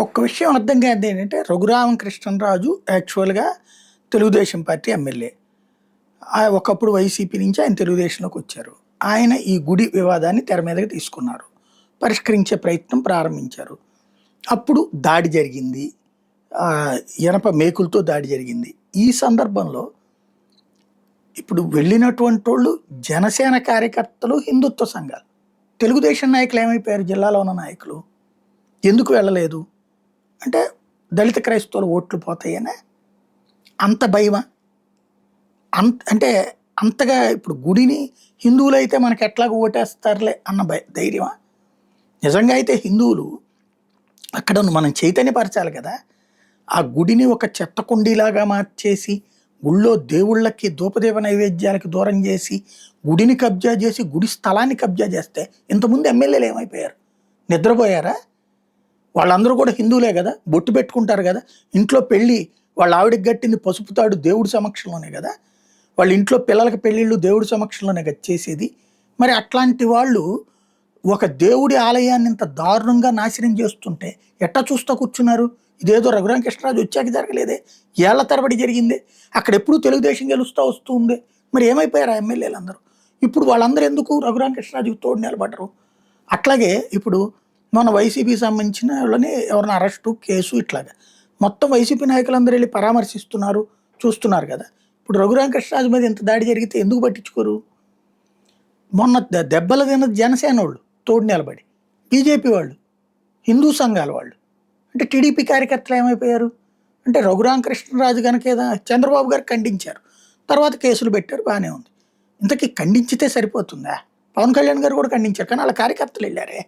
ఒక్క విషయం అర్థం కాదు ఏంటంటే రఘురామకృష్ణరాజు యాక్చువల్‌గా తెలుగుదేశం పార్టీ ఎమ్మెల్యే. ఒకప్పుడు వైసీపీ నుంచి ఆయన తెలుగుదేశంలోకి వచ్చారు. ఆయన ఈ గుడి వివాదాన్ని తెర మీదకి తీసుకున్నారు. పరిష్కరించే ప్రయత్నం ప్రారంభించారు. అప్పుడు దాడి జరిగింది. ఇనప మేకులతో దాడి జరిగింది. ఈ సందర్భంలో ఇప్పుడు వెళ్ళినటువంటోళ్ళు జనసేన కార్యకర్తలు, హిందుత్వ సంఘాలు. తెలుగుదేశం నాయకులు ఏమైపోయారు? జిల్లాలో ఉన్న నాయకులు. ఎందుకు వెళ్ళలేదు? అంటే దళిత క్రైస్తవులు ఓట్లు పోతాయనే అంత భయమా? అంటే అంతగా ఇప్పుడు గుడిని హిందువులైతే మనకు ఎట్లాగో ఓటేస్తారులే అన్న ధైర్యమా? నిజంగా అయితే హిందువులు అక్కడ మనం చైతన్యపరచాలి కదా. ఆ గుడిని ఒక చెత్త కుండీలాగా మార్చేసి, గుళ్ళో దేవుళ్ళకి ధూపదీప నైవేద్యాలకి దూరం చేసి, గుడిని కబ్జా చేసి, గుడి స్థలాన్ని కబ్జా చేస్తే ఇంతకుముందు ఎమ్మెల్యేలు ఏమైపోయారు? నిద్రపోయారా? వాళ్ళందరూ కూడా హిందువులే కదా, బొట్టు పెట్టుకుంటారు కదా. ఇంట్లో పెళ్ళి వాళ్ళ ఆవిడకి గట్టింది పసుపు తాడు దేవుడి సమక్షంలోనే కదా. వాళ్ళ ఇంట్లో పిల్లలకి పెళ్ళిళ్ళు దేవుడి సమక్షంలోనే కదా చేసేది. మరి అట్లాంటి వాళ్ళు ఒక దేవుడి ఆలయాన్ని ఇంత దారుణంగా నాశనం చేస్తుంటే ఎట్టా చూస్తూ కూర్చున్నారు? ఇదేదో రఘురామకృష్ణరాజు వచ్చాక జరగలేదే, ఏళ్ల తరబడి జరిగిందే. అక్కడ ఎప్పుడూ తెలుగుదేశం గెలుస్తూ వస్తూ ఉంది. మరి ఏమైపోయారు ఆ ఎమ్మెల్యేలు అందరూ? ఇప్పుడు వాళ్ళందరూ ఎందుకు రఘురామకృష్ణరాజుకి తోడు నిలబడరు? అట్లాగే ఇప్పుడు మన వైసీపీకి సంబంధించిన వాళ్ళని ఎవరిని అరెస్టు, కేసు ఇట్లాగా మొత్తం వైసీపీ నాయకులందరూ వెళ్ళి పరామర్శిస్తున్నారు, చూస్తున్నారు కదా. ఇప్పుడు రఘురామకృష్ణరాజు మీద ఇంత దాడి జరిగితే ఎందుకు పట్టించుకోరు? మొన్న దెబ్బలు తిన్నది జనసేన వాళ్ళు తోడు నిలబడి, బీజేపీ వాళ్ళు, హిందూ సంఘాల వాళ్ళు. అంటే టీడీపీ కార్యకర్తలు ఏమైపోయారు? అంటే రఘురామకృష్ణరాజు కనుక ఏదో చంద్రబాబు గారు ఖండించారు, తర్వాత కేసులు పెట్టారు, బాగానే ఉంది. ఇంతకీ ఖండించితే సరిపోతుందా? పవన్ కళ్యాణ్ గారు కూడా ఖండించారు, కానీ వాళ్ళ కార్యకర్తలు వెళ్ళారే.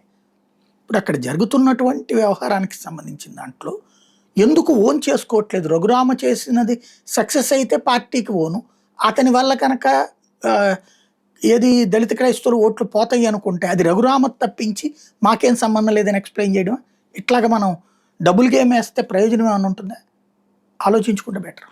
ఇప్పుడు అక్కడ జరుగుతున్నటువంటి వ్యవహారానికి సంబంధించిన దాంట్లో ఎందుకు ఓన్ చేసుకోవట్లేదు? రఘురామ చేసినది సక్సెస్ అయితే పార్టీకి ఓను, అతని వల్ల కనుక ఏది దళిత క్రైస్తవులు ఓట్లు పోతాయి అనుకుంటే అది రఘురామ తప్పించి మాకేం సంబంధం లేదని ఎక్స్ప్లెయిన్ చేయడం. ఇట్లాగా మనం డబుల్ గేమ్ వేస్తే ప్రయోజనం ఏమైనా ఉంటుందా? ఆలోచించుకుంటే బెటర్.